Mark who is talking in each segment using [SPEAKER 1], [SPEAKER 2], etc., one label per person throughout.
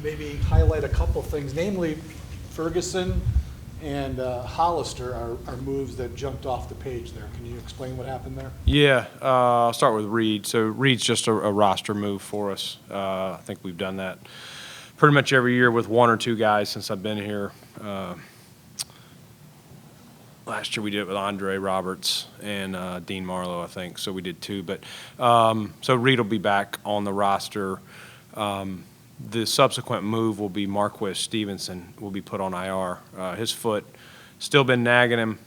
[SPEAKER 1] maybe highlight a couple things, namely Ferguson and Hollister are moves that jumped off the page there. Can you explain what happened there?
[SPEAKER 2] Yeah, I'll start with Reed. So Reed's just a roster move for us. I think we've done that pretty much every year with one or two guys since I've been here. Last year we did it with Andre Roberts and Dean Marlowe, I think. So we did two. But so Reed will be back on the roster. The subsequent move will be Marquez Stevenson will be put on IR. His foot still been nagging him.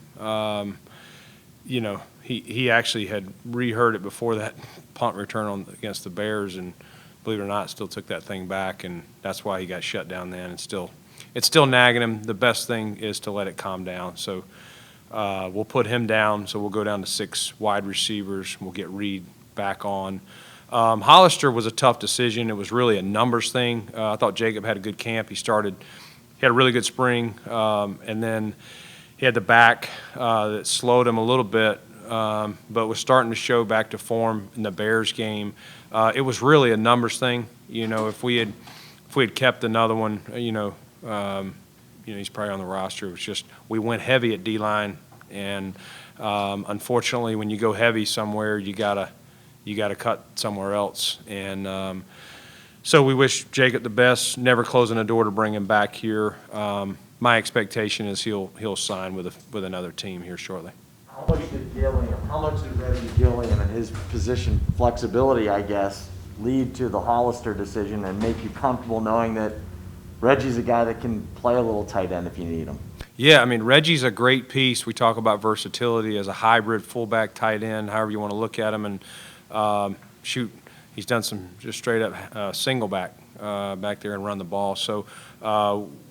[SPEAKER 2] You know, he actually had re-hurt it before that punt return against the Bears, and believe it or not, still took that thing back, and that's why he got shut down then. It's still nagging him. The best thing is to let it calm down. So we'll put him down. So we'll go down to 6 wide receivers. We'll get Reed back on. Hollister was a tough decision. It was really a numbers thing. I thought Jacob had a good camp. He had a really good spring, and then he had the back that slowed him a little bit, but was starting to show back to form in the Bears game. It was really a numbers thing. You know, if we had kept another one, he's probably on the roster. It was just we went heavy at D-line, and unfortunately, when you go heavy somewhere, you gotta cut somewhere else. And so we wish Jacob the best, never closing the door to bring him back here. My expectation is he'll sign with another team here shortly.
[SPEAKER 3] How much did Reggie Gilliam and his position flexibility, I guess, lead to the Hollister decision and make you comfortable knowing that Reggie's a guy that can play a little tight end if you need him?
[SPEAKER 2] Yeah, I mean, Reggie's a great piece. We talk about versatility as a hybrid fullback tight end, however you want to look at him. And he's done some just straight up single back there and run the ball. So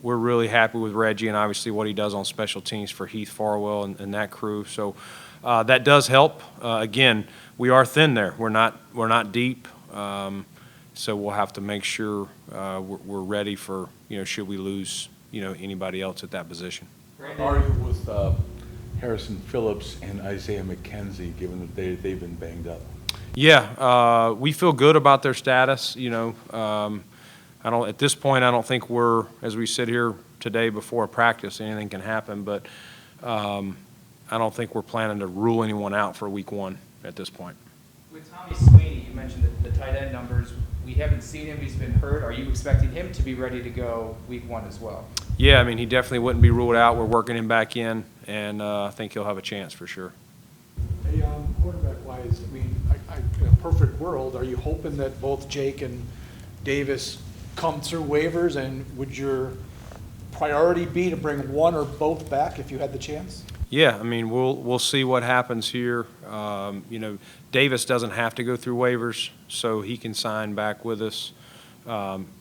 [SPEAKER 2] we're really happy with Reggie and obviously what he does on special teams for Heath Farwell and that crew. So that does help. Again, we are thin there. We're not deep. So we'll have to make sure we're ready for, should we lose, anybody else at that position.
[SPEAKER 4] How are you with Harrison Phillips and Isaiah McKenzie, given that they've been banged up?
[SPEAKER 2] Yeah, we feel good about their status. At this point, I don't think as we sit here today before practice, anything can happen, but I don't think we're planning to rule anyone out for week 1 at this point.
[SPEAKER 5] With Tommy Sweeney, you mentioned the tight end numbers. We haven't seen him. He's been hurt. Are you expecting him to be ready to go week 1 as well?
[SPEAKER 2] Yeah, I mean, he definitely wouldn't be ruled out. We're working him back in, and I think he'll have a chance for sure.
[SPEAKER 1] Hey, quarterback-wise, I mean, in a perfect world, are you hoping that both Jake and Davis come through waivers, and would your priority be to bring one or both back if you had the chance?
[SPEAKER 2] Yeah, I mean, we'll see what happens here. Davis doesn't have to go through waivers, so he can sign back with us.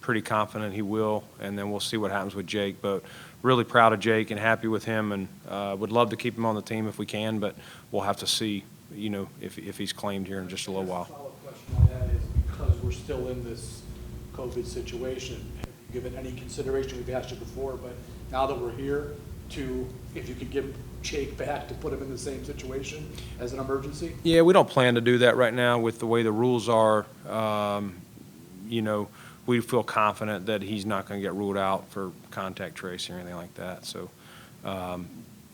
[SPEAKER 2] Pretty confident he will, and then we'll see what happens with Jake. But really proud of Jake and happy with him, and would love to keep him on the team if we can, but we'll have to see, if he's claimed here in just a little while.
[SPEAKER 1] The follow-up question on that is, because we're still in this COVID situation, have you given any consideration, we've asked you before, but now that we're here, if you could give Jake back to put him in the same situation as an emergency?
[SPEAKER 2] Yeah, we don't plan to do that right now with the way the rules are. We feel confident that he's not going to get ruled out for contact tracing or anything like that. So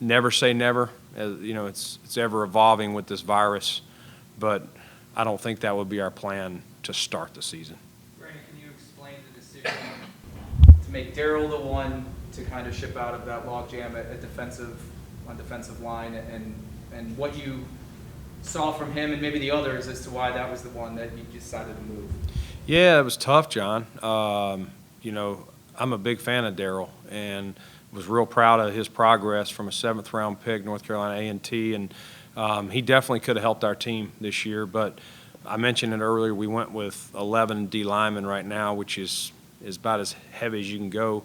[SPEAKER 2] never say never. It's ever evolving with this virus, but I don't think that would be our plan to start the season.
[SPEAKER 5] Brandon, can you explain the decision to make Darryl the one to kind of ship out of that logjam on defensive line, and what you saw from him and maybe the others as to why that was the one that you decided to move?
[SPEAKER 2] Yeah, it was tough, John. I'm a big fan of Darryl and was real proud of his progress from a 7th-round pick, North Carolina A&T, and he definitely could have helped our team this year. But I mentioned it earlier, we went with 11 D linemen right now, which is about as heavy as you can go.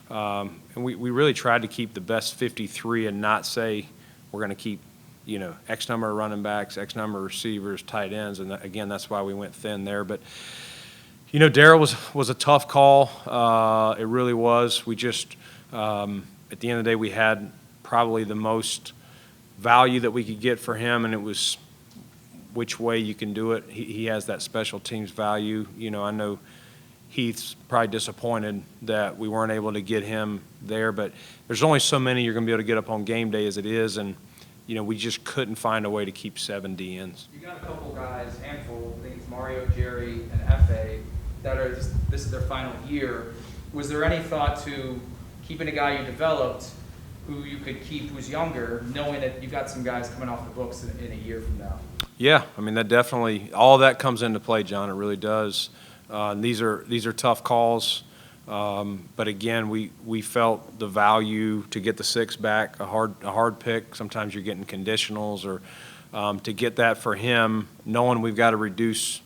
[SPEAKER 2] And we really tried to keep the best 53 and not say we're going to keep, X number of running backs, X number of receivers, tight ends. And again, that's why we went thin there. But, Darryl was a tough call. It really was. We just, at the end of the day, we had probably the most value that we could get for him, and it was which way you can do it. He has that special teams value. I know Heath's probably disappointed that we weren't able to get him there, but there's only so many you're going to be able to get up on game day as it is, and we just couldn't find a way to keep 7 DNs.
[SPEAKER 5] You got a couple guys, handful, I think it's Mario, Jerry, and F.A., that are this is their final year. Was there any thought to keeping a guy you developed who you could keep who's younger, knowing that you've got some guys coming off the books in a year from now?
[SPEAKER 2] Yeah, I mean, that definitely, all of that comes into play, John. It really does. These are tough calls, but again, we felt the value to get the 6 back, a hard pick. Sometimes you're getting conditionals, or to get that for him, knowing we've got to reduce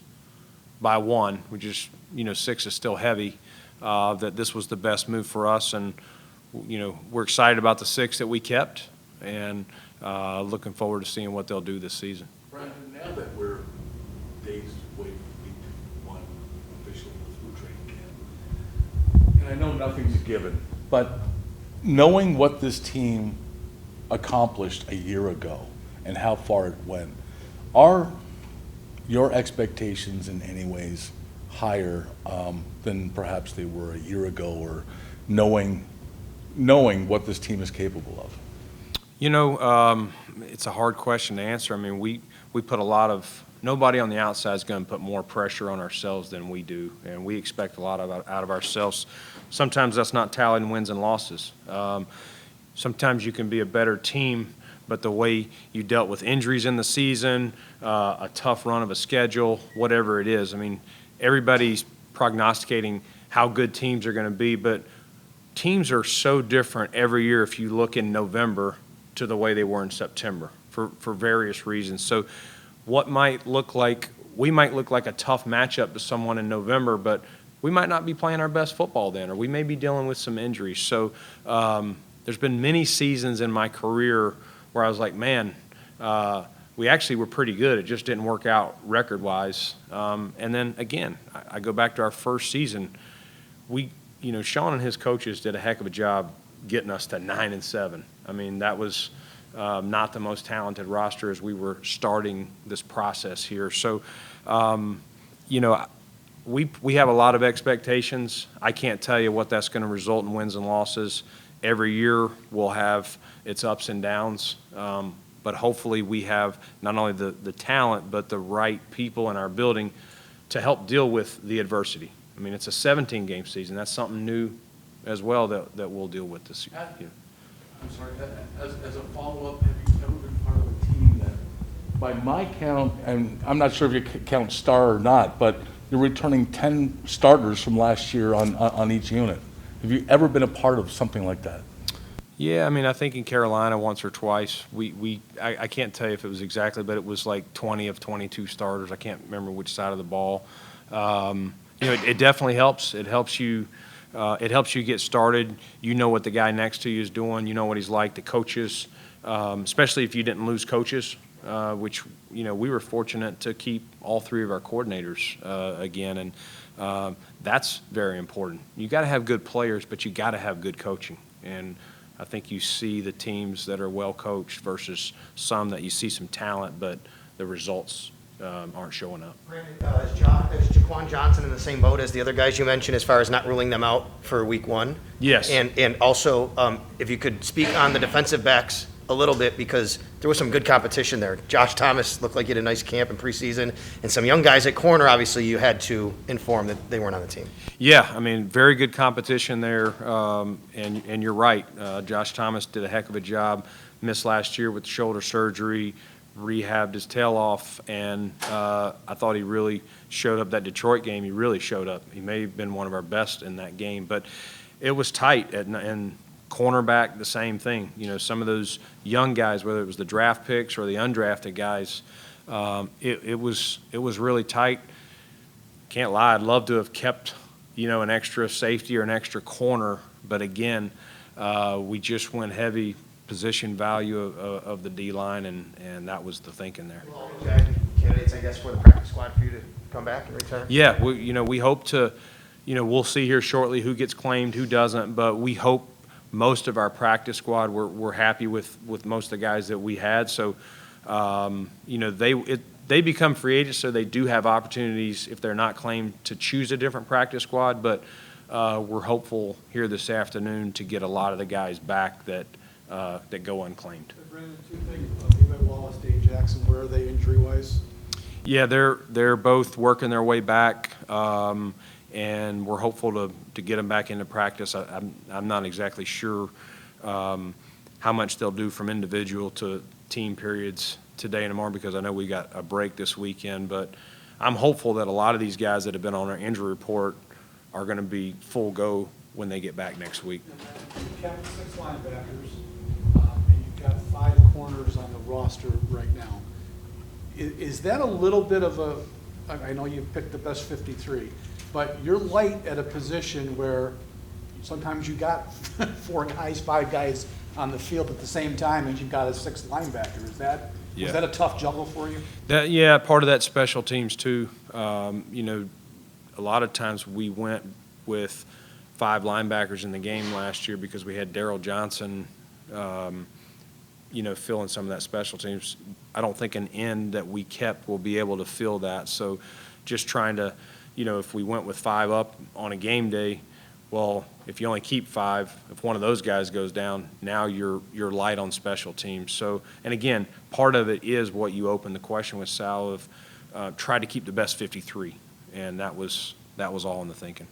[SPEAKER 2] by 1, which is 6 is still heavy. That this was the best move for us, and we're excited about the 6 that we kept, and looking forward to seeing what they'll do this season.
[SPEAKER 4] Brandon, now that we're days away from week 1 officially through training camp, and I know nothing's a given, but knowing what this team accomplished a year ago and how far it went, are your expectations in any ways higher than perhaps they were a year ago, or knowing what this team is capable of?
[SPEAKER 2] It's a hard question to answer. I mean, we put a lot of, nobody on the outside is going to put more pressure on ourselves than we do, and we expect a lot out of ourselves. Sometimes that's not tallied in wins and losses. Sometimes you can be a better team, but the way you dealt with injuries in the season, a tough run of a schedule, whatever it is. I mean, everybody's prognosticating how good teams are going to be, but teams are so different every year if you look in November to the way they were in September for various reasons. So what might look like, we might look like a tough matchup to someone in November, but we might not be playing our best football then, or we may be dealing with some injuries. So there's been many seasons in my career where I was like, man, we actually were pretty good. It just didn't work out record-wise. And then, again, I go back to our first season. Sean and his coaches did a heck of a job getting us to 9-7. I mean, that was not the most talented roster as we were starting this process here. So, we have a lot of expectations. I can't tell you what that's going to result in wins and losses. Every year will have its ups and downs. But hopefully we have not only the talent, but the right people in our building to help deal with the adversity. I mean, it's a 17-game season. That's something new as well that we'll deal with this year.
[SPEAKER 4] I'm sorry, as a follow-up, have you ever been part of a team that, by my count, and I'm not sure if you count star or not, but you're returning 10 starters from last year on each unit. Have you ever been a part of something like that?
[SPEAKER 2] Yeah, I mean, I think in Carolina once or twice. I can't tell you if it was exactly, but it was like 20 of 22 starters. I can't remember which side of the ball. It definitely helps. It helps you. It helps you get started. You know what the guy next to you is doing. You know what he's like. The coaches, especially if you didn't lose coaches, which we were fortunate to keep all 3 of our coordinators again, and that's very important. You got to have good players, but you got to have good coaching. And I think you see the teams that are well coached versus some that you see some talent, but the results aren't showing up.
[SPEAKER 6] Brandon, is Jaquan Johnson in the same boat as the other guys you mentioned as far as not ruling them out for week 1?
[SPEAKER 2] Yes.
[SPEAKER 6] And also, if you could speak on the defensive backs a little bit, because there was some good competition there. Josh Thomas looked like he had a nice camp in preseason, and some young guys at corner, obviously, you had to inform that they weren't on the team.
[SPEAKER 2] Yeah, I mean, very good competition there, and you're right. Josh Thomas did a heck of a job. Missed last year with shoulder surgery, rehabbed his tail off, and I thought he really showed up. That Detroit game, he really showed up. He may have been one of our best in that game, but it was tight, and cornerback, the same thing. Some of those young guys, whether it was the draft picks or the undrafted guys, it was really tight. Can't lie, I'd love to have kept, an extra safety or an extra corner, but again, we just went heavy position value of the D-line, and that was the thinking there.
[SPEAKER 6] Well, candidates, I guess, for the practice squad for you to come back and return?
[SPEAKER 2] Yeah, we hope to, we'll see here shortly who gets claimed, who doesn't, but we hope most of our practice squad, we're happy with most of the guys that we had. So, they they become free agents, so they do have opportunities, if they're not claimed, to choose a different practice squad. But we're hopeful here this afternoon to get a lot of the guys back that go unclaimed.
[SPEAKER 1] Brandon, two things, David Wallace, Dave Jackson, where are they injury-wise?
[SPEAKER 2] Yeah, they're both working their way back, and we're hopeful to get them back into practice. I'm not exactly sure how much they'll do from individual to team periods today and tomorrow, because I know we got a break this weekend. But I'm hopeful that a lot of these guys that have been on our injury report are going to be full go when they get back next week.
[SPEAKER 1] You've got 6 linebackers, and you've got 5 corners on the roster right now. Is that a little bit of a, I know you picked the best 53, but you're light at a position where sometimes you got 4 guys, 5 guys on the field at the same time, and you've got a 6th linebacker. Was that a tough juggle for you?
[SPEAKER 2] Yeah, part of that special teams too. A lot of times we went with 5 linebackers in the game last year because we had Daryl Johnson, filling some of that special teams. I don't think an end that we kept will be able to fill that. So just trying to, if we went with 5 up on a game day, well, if you only keep 5, if one of those guys goes down, now you're light on special teams. So, and again, part of it is what you opened the question with, Sal, of try to keep the best 53, and that was all in the thinking.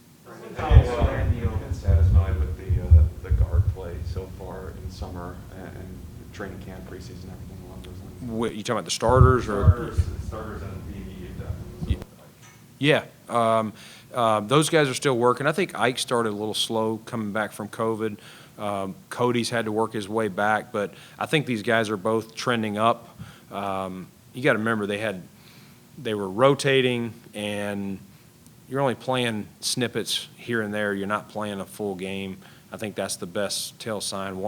[SPEAKER 7] How been satisfied with the guard play so far in summer and training camp, preseason, everything along those lines?
[SPEAKER 2] You talking about the starters or?
[SPEAKER 7] Starters and the
[SPEAKER 2] Yeah. Those guys are still working. I think Ike started a little slow coming back from COVID. Cody's had to work his way back, but I think these guys are both trending up. You got to remember they were rotating, and you're only playing snippets here and there. You're not playing a full game. I think that's the best tell sign.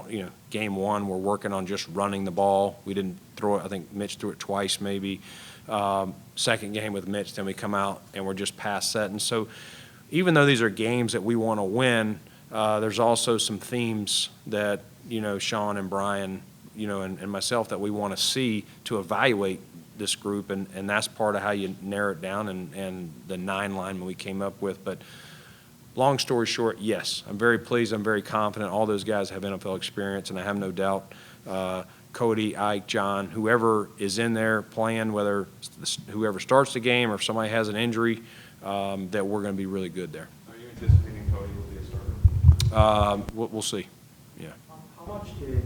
[SPEAKER 2] Game 1, we're working on just running the ball. We didn't throw it. I think Mitch threw it twice maybe. Second game with Mitch, then we come out and we're just past setting. So even though these are games that we want to win, there's also some themes that, Sean and Brian, and myself, that we want to see to evaluate this group, and that's part of how you narrow it down and the 9 linemen we came up with. But long story short, yes, I'm very pleased. I'm very confident. All those guys have NFL experience, and I have no doubt Cody, Ike, John, whoever is in there playing, whether whoever starts the game or if somebody has an injury, that we're going to be really good there.
[SPEAKER 7] Are you anticipating Cody will be a starter?
[SPEAKER 2] We'll see. Yeah.
[SPEAKER 8] How much did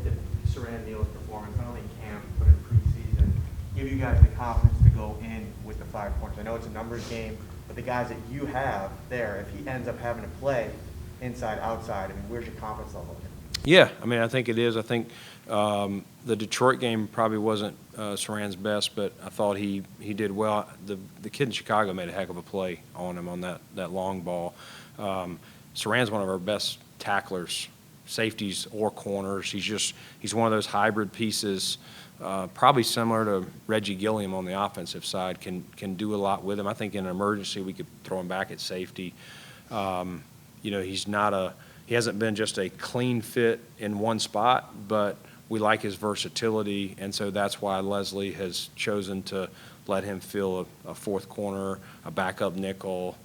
[SPEAKER 8] Saran Neal's performance, not only in camp but in preseason, give you guys the confidence to go in with the 5 corners? I know it's a numbers game, but the guys that you have there, if he ends up having to play inside, outside, where's your confidence level?
[SPEAKER 2] Yeah, I think it is. I think the Detroit game probably wasn't Saran's best, but I thought he did well. The kid in Chicago made a heck of a play on him on that long ball. Saran's one of our best tacklers, safeties or corners. He's one of those hybrid pieces, probably similar to Reggie Gilliam on the offensive side, can do a lot with him. I think in an emergency we could throw him back at safety. He hasn't been just a clean fit in one spot, but we like his versatility, and so that's why Leslie has chosen to let him fill a 4th corner, a backup nickel,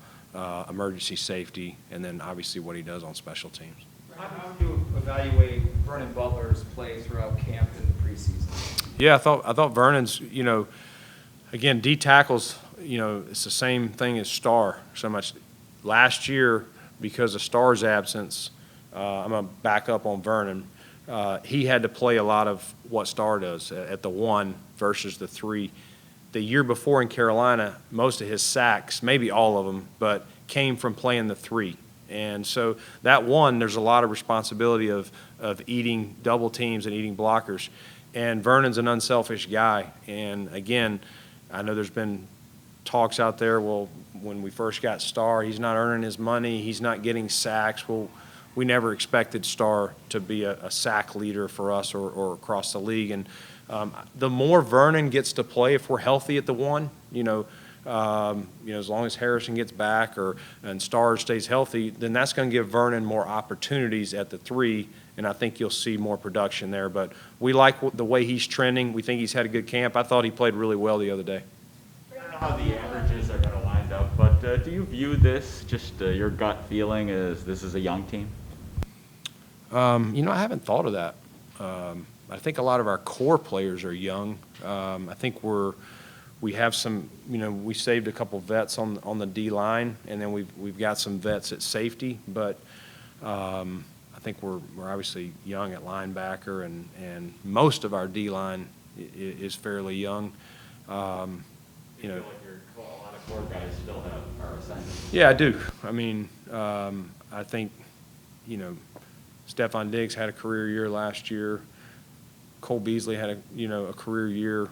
[SPEAKER 2] emergency safety, and then obviously what he does on special teams.
[SPEAKER 5] How do you evaluate Vernon Butler's play throughout camp and the preseason?
[SPEAKER 2] Yeah, I thought Vernon's, again, D tackles, it's the same thing as Starr so much. Last year, because of Starr's absence, I'm going to back up on Vernon. He had to play a lot of what Starr does at the 1 versus the 3. The year before in Carolina, most of his sacks, maybe all of them, but came from playing the 3. And so that 1, there's a lot of responsibility of eating double teams and eating blockers. And Vernon's an unselfish guy. And again, I know there's been talks out there, well, when we first got Starr, he's not earning his money, he's not getting sacks. Well, we never expected Starr to be a sack leader for us or across the league. And the more Vernon gets to play, if we're healthy at the 1, as long as Harrison gets back and Starr stays healthy, then that's going to give Vernon more opportunities at the 3, and I think you'll see more production there. But we like the way he's trending. We think he's had a good camp. I thought he played really well the other day.
[SPEAKER 9] how the averages are going to wind up, but do you view this, just your gut feeling, as this is a young team?
[SPEAKER 2] I haven't thought of that. I think a lot of our core players are young. I think we have some, we saved a couple vets on the D line, and then we've got some vets at safety, but I think we're obviously young at linebacker, and most of our D line is fairly young.
[SPEAKER 9] You feel like a lot of core guys still are ascending?
[SPEAKER 2] Yeah, I do. I mean, I think, Stephon Diggs had a career year last year. Cole Beasley had a career year.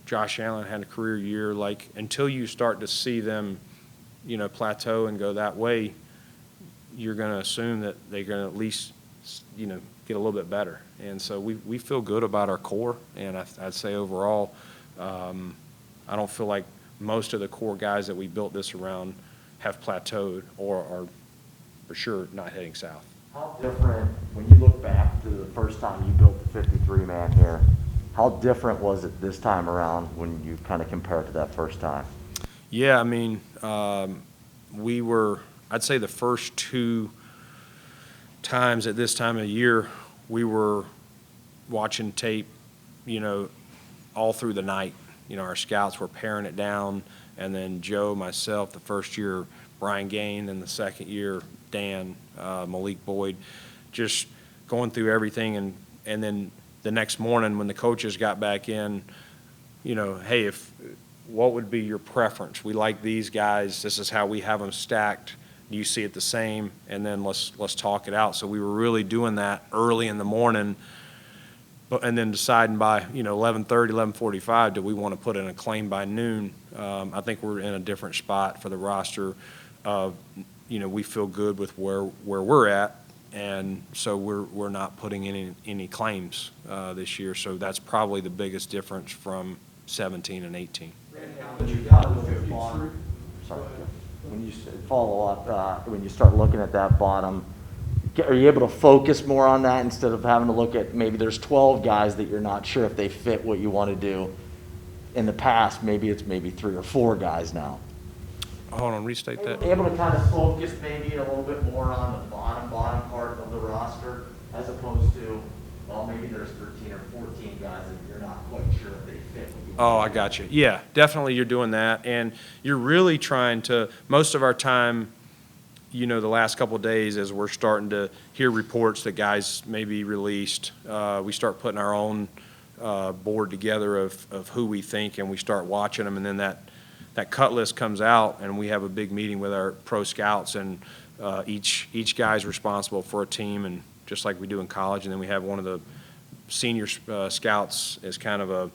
[SPEAKER 2] Josh Allen had a career year. Like, until you start to see them, plateau and go that way, you're going to assume that they're going to at least, get a little bit better. And so we feel good about our core. And I'd say overall, I don't feel like most of the core guys that we built this around have plateaued or are for sure not heading south.
[SPEAKER 3] How different, when you look back to the first time you built the 53-man here, how different was it this time around when you kind of compare it to that first time?
[SPEAKER 2] Yeah, I mean, I'd say the first two times at this time of year, we were watching tape, all through the night. Our scouts were paring it down, and then Joe, myself, the first year, Brian Gain, and the second year, Dan, Malik Boyd, just going through everything, and then the next morning when the coaches got back in, hey, what would be your preference? We like these guys. This is how we have them stacked. Do you see it the same? And then let's talk it out. So we were really doing that early in the morning, and then deciding by 11:30, 11:45, do we want to put in a claim by noon? I think we're in a different spot for the roster. We feel good with where we're at, and so we're not putting in any claims this year. So that's probably the biggest difference from 17 and 18.
[SPEAKER 3] When you follow up, when you start looking at that bottom, are you able to focus more on that instead of having to look at maybe there's 12 guys that you're not sure if they fit what you want to do? In the past, maybe it's 3 or 4 guys now.
[SPEAKER 2] Hold on, restate that.
[SPEAKER 3] Able to kind of focus maybe a little bit more on the bottom part of the roster as opposed to, well, maybe there's 13 or 14 guys that you're not quite sure if they fit what you want.
[SPEAKER 2] Oh, I got you. Yeah, definitely you're doing that. And you're really trying to, most of our time, the last couple of days as we're starting to hear reports that guys may be released, we start putting our own board together of who we think, and we start watching them, and then that cut list comes out, and we have a big meeting with our pro scouts, and each guy's responsible for a team, and just like we do in college, and then we have one of the senior scouts as kind of a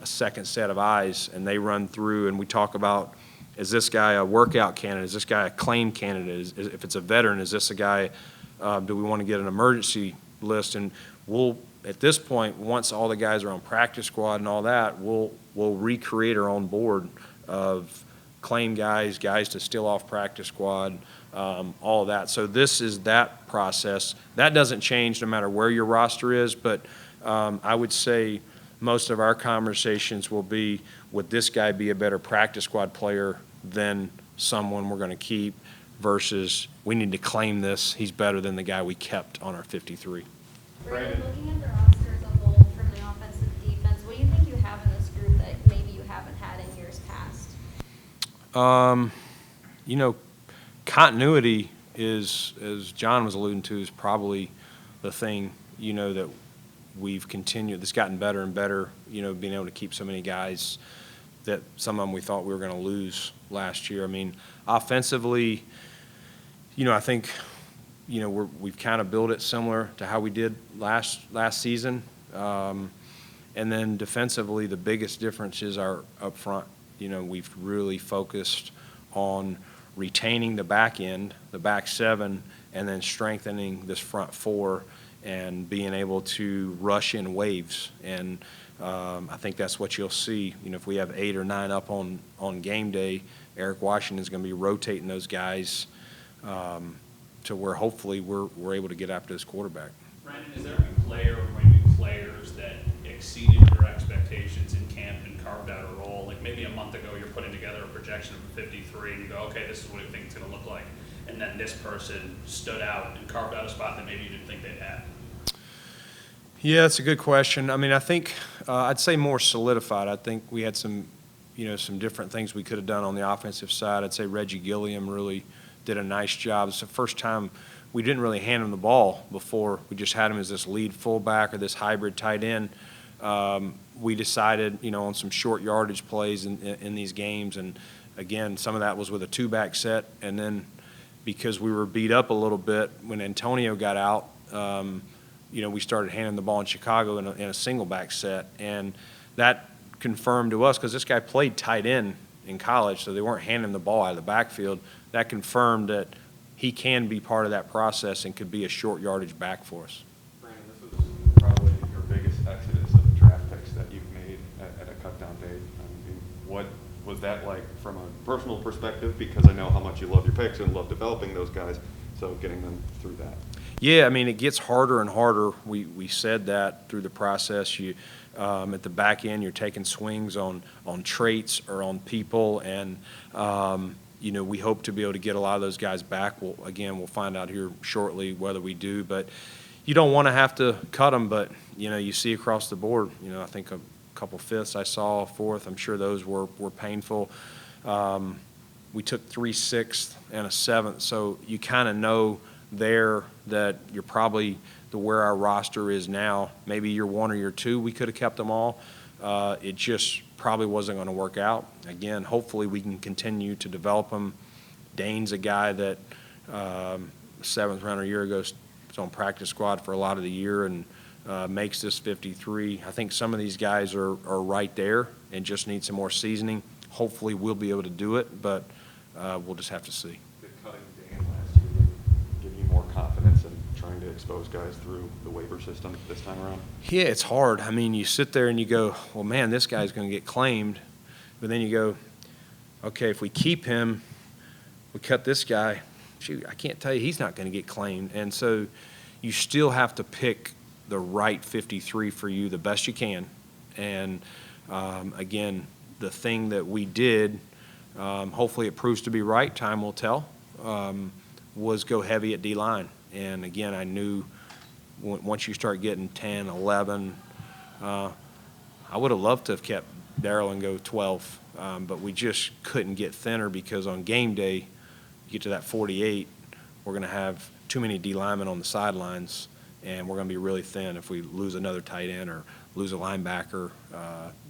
[SPEAKER 2] second set of eyes, and they run through, and we talk about, is this guy a workout candidate? Is this guy a claim candidate? If it's a veteran, is this a guy, do we want to get an emergency list? And we'll, at this point, once all the guys are on practice squad and all that, we'll recreate our own board of claim guys to steal off practice squad, all of that. So this is that process. That doesn't change no matter where your roster is, but I would say most of our conversations will be, would this guy be a better practice squad player than someone we're going to keep versus we need to claim this, he's better than the guy we kept on our 53.
[SPEAKER 10] Brandon, looking at the roster as a whole from the offensive defense, what do you think you have in this group that maybe you haven't had in years past?
[SPEAKER 2] Continuity is, as John was alluding to, is probably the thing, that we've continued, that's gotten better and better, being able to keep so many guys that some of them we thought we were going to lose last year. I mean, offensively, I think, we've kind of built it similar to how we did last season. And then defensively, the biggest difference is our up front. We've really focused on retaining the back end, the back seven, and then strengthening this front four and being able to rush in waves. And I think that's what you'll see. If we have 8 or 9 up on game day, Eric Washington's going to be rotating those guys to where hopefully we're able to get after this quarterback.
[SPEAKER 11] Brandon, is there any player or maybe players that exceeded your expectations in camp and carved out a role? Like maybe a month ago, you're putting together a projection of a 53 and you go, okay, this is what I think it's going to look like. And then this person stood out and carved out a spot that maybe you didn't think they'd have.
[SPEAKER 2] Yeah, that's a good question. I mean, I think I'd say more solidified. I think we had some different things we could have done on the offensive side. I'd say Reggie Gilliam really did a nice job. It's the first time we didn't really hand him the ball before. We just had him as this lead fullback or this hybrid tight end. We decided, on some short yardage plays in these games, and again, some of that was with a two-back set, and then because we were beat up a little bit when Antonio got out, we started handing the ball in Chicago in a single-back set, and that confirmed to us, because this guy played tight end in college, so they weren't handing him the ball out of the backfield. That confirmed that he can be part of that process and could be a short yardage back for us.
[SPEAKER 7] Brandon, this was probably your biggest exodus of draft picks that you've made at a cut-down date. I mean, what was that like from a personal perspective? Because I know how much you love your picks and love developing those guys, so getting them through that.
[SPEAKER 2] Yeah, I mean, it gets harder and harder. We said that through the process. At the back end, you're taking swings on traits or on people, and we hope to be able to get a lot of those guys back. We'll find out here shortly whether we do, but you don't want to have to cut them, but you see across the board, I think a couple fifths I saw, fourth, I'm sure those were painful. We took 3 6ths and a 7th, so you kind of know there that you're probably where our roster is now. Maybe year 1 or year 2, we could have kept them all. It just probably wasn't going to work out. Again, hopefully we can continue to develop them. Dane's a guy that 7th rounder a year ago was on practice squad for a lot of the year and makes this 53. I think some of these guys are right there and just need some more seasoning. Hopefully we'll be able to do it, but we'll just have to see.
[SPEAKER 7] Did cutting Dane last year give you more confidence in trying to expose guys through the waiver system this time around?
[SPEAKER 2] Yeah, it's hard. I mean, you sit there and you go, well, man, this guy's going to get claimed. But then you go, okay, if we keep him, we cut this guy. Shoot, I can't tell you he's not going to get claimed. And so you still have to pick the right 53 for you the best you can. And, again, the thing that we did, hopefully it proves to be right, time will tell, was go heavy at D-line. And, again, I knew once you start getting 10, 11, I would have loved to have kept Darryl and go 12, but we just couldn't get thinner because on game day, you get to that 48, we're going to have too many D linemen on the sidelines, and we're going to be really thin if we lose another tight end or lose a linebacker,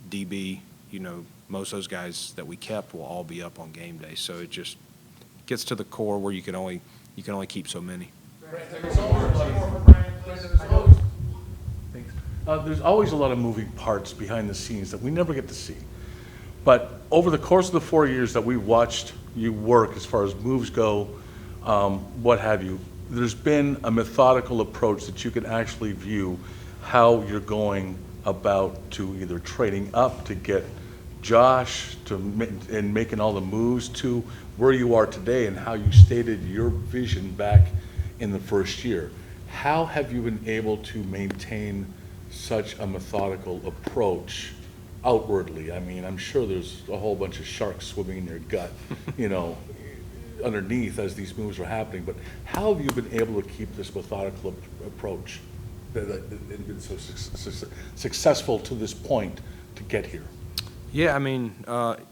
[SPEAKER 2] DB. Most of those guys that we kept will all be up on game day. So it just gets to the core where you can only keep so many.
[SPEAKER 4] There's always a lot of moving parts behind the scenes that we never get to see. But over the course of the 4 years that we watched you work, as far as moves go, what have you, there's been a methodical approach that you can actually view how you're going about to either trading up to get Josh and making all the moves to where you are today and how you stated your vision back in the first year. How have you been able to maintain such a methodical approach outwardly? I mean, I'm sure there's a whole bunch of sharks swimming in your gut, underneath as these moves are happening, but how have you been able to keep this methodical approach that been so successful to this point to get here?
[SPEAKER 2] Yeah, I mean,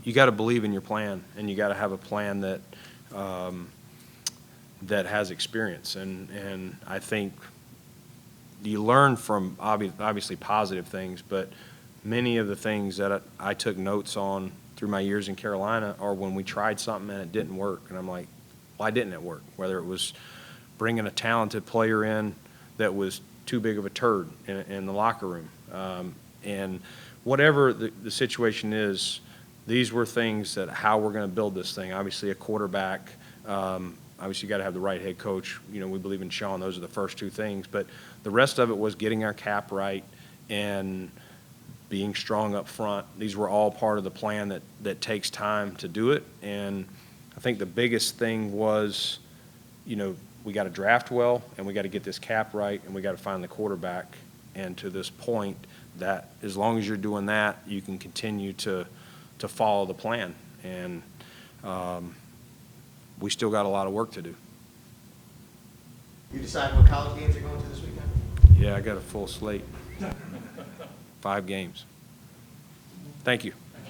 [SPEAKER 2] you got to believe in your plan, and you got to have a plan that that has experience, and I think you learn from obviously positive things, but many of the things that I took notes on through my years in Carolina are when we tried something and it didn't work, and I'm like, why didn't it work? Whether it was bringing a talented player in that was too big of a turd in the locker room, and whatever the situation is, these were things that how we're going to build this thing. Obviously, a quarterback. Obviously, you got to have the right head coach. We believe in Sean. Those are the first two things. But the rest of it was getting our cap right and being strong up front. These were all part of the plan that takes time to do it. And I think the biggest thing was, we got to draft well, and we got to get this cap right, and we got to find the quarterback. And to this point, that, as long as you're doing that, you can continue to follow the plan. And we still got a lot of work to do.
[SPEAKER 6] You decide what college games you're going to this weekend?
[SPEAKER 2] Yeah, I got a full slate. 5 games. Thank you.